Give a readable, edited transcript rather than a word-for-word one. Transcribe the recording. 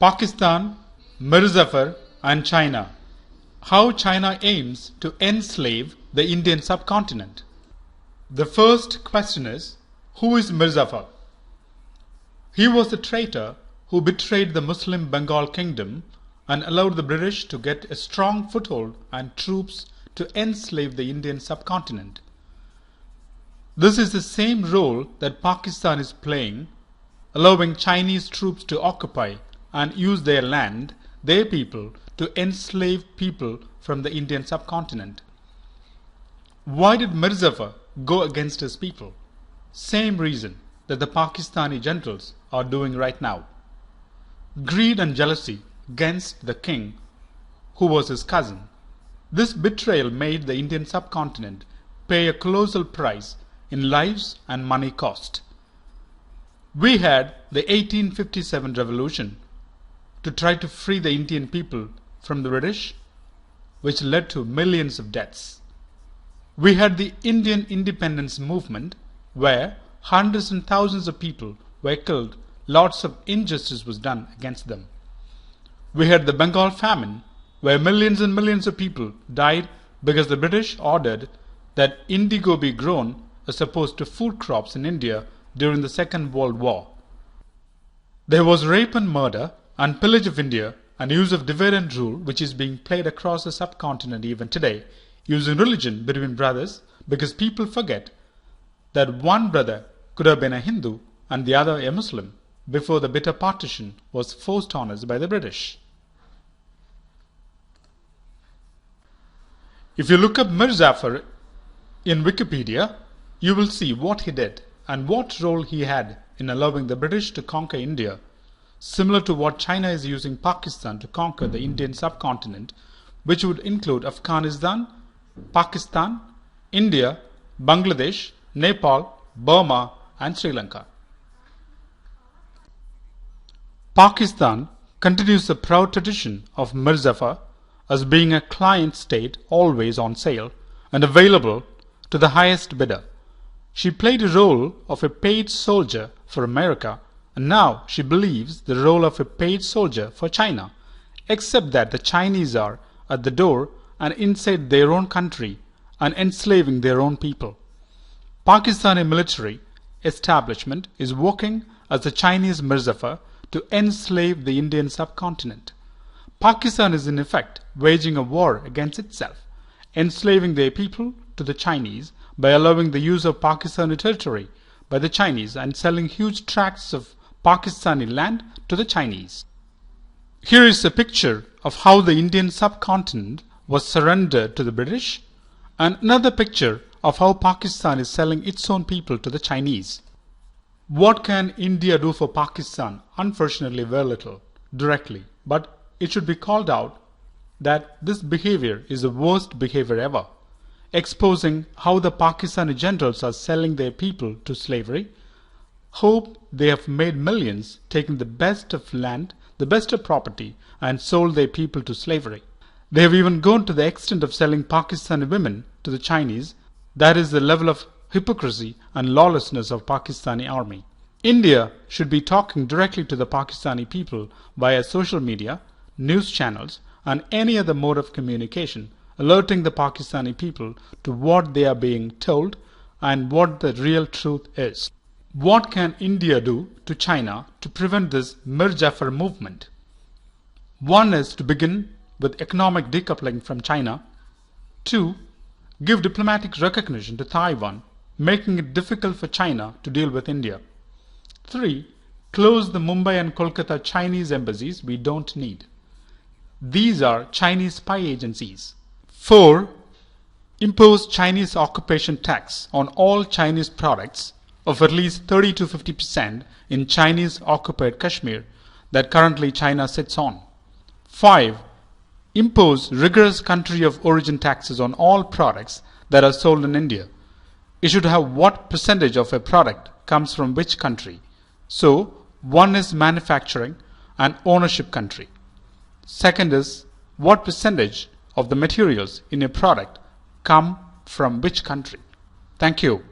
Pakistan, Mir Jafar and China. How China aims to enslave the Indian subcontinent. The first question is, who is Mir Jafar? He was the traitor who betrayed the Muslim Bengal kingdom and allowed the British to get a strong foothold and troops to enslave the Indian subcontinent. This is the same role that Pakistan is playing, allowing Chinese troops to occupy and use their land, their people, to enslave people from the Indian subcontinent. Why did Mir Jafar go against his people? Same reason that the Pakistani generals are doing right now. Greed and jealousy against the king, who was his cousin. This betrayal made the Indian subcontinent pay a colossal price in lives and money cost. We had the 1857 revolution to try to free the Indian people from the British, which led to millions of deaths. We had the Indian independence movement, where hundreds and thousands of people were killed, lots of injustice was done against them. We had the Bengal famine, where millions and millions of people died because the British ordered that indigo be grown as opposed to food crops in India during the Second World War. There was rape and murder and pillage of India and use of divide and rule, which is being played across the subcontinent even today, using religion between brothers, because people forget that one brother could have been a Hindu and the other a Muslim before the bitter partition was forced on us by the British. If you look up Mir Jafar in Wikipedia, you will see what he did and what role he had in allowing the British to conquer India, similar to what China is using Pakistan to conquer the Indian subcontinent, which would include Afghanistan, Pakistan, India, Bangladesh, Nepal, Burma and Sri Lanka. Pakistan continues the proud tradition of Mir Jafar as being a client state always on sale and available to the highest bidder. She played a role of a paid soldier for America, and now she believes the role of a paid soldier for China, except that the Chinese are at the door and inside their own country and enslaving their own people. Pakistani military establishment is working as the Chinese Mir Jafar to enslave the Indian subcontinent. Pakistan is in effect waging a war against itself, enslaving their people to the Chinese by allowing the use of Pakistani territory by the Chinese and selling huge tracts of Pakistani land to the Chinese. Here is a picture of how the Indian subcontinent was surrendered to the British, and another picture of how Pakistan is selling its own people to the Chinese. What can India do for Pakistan? Unfortunately, very little, directly, but it should be called out that this behavior is the worst behavior ever, exposing how the Pakistani generals are selling their people to slavery. Hope they have made millions, taking the best of land, the best of property, and sold their people to slavery. They have even gone to the extent of selling Pakistani women to the Chinese. That is the level of hypocrisy and lawlessness of Pakistani army. India should be talking directly to the Pakistani people via social media, news channels, and any other mode of communication, alerting the Pakistani people to what they are being told and what the real truth is. What can India do to China to prevent this Mir Jafar movement? One is to begin with economic decoupling from China. 2. Give diplomatic recognition to Taiwan, making it difficult for China to deal with India. 3. Close the Mumbai and Kolkata Chinese embassies we don't need. These are Chinese spy agencies. 4. Impose Chinese occupation tax on all Chinese products of at least 30 to 50% in Chinese occupied Kashmir that currently China sits on. 5. Impose rigorous country of origin taxes on all products that are sold in India. It should have what percentage of a product comes from which country. So, one is manufacturing and ownership country. Second is what percentage of the materials in a product come from which country. Thank you.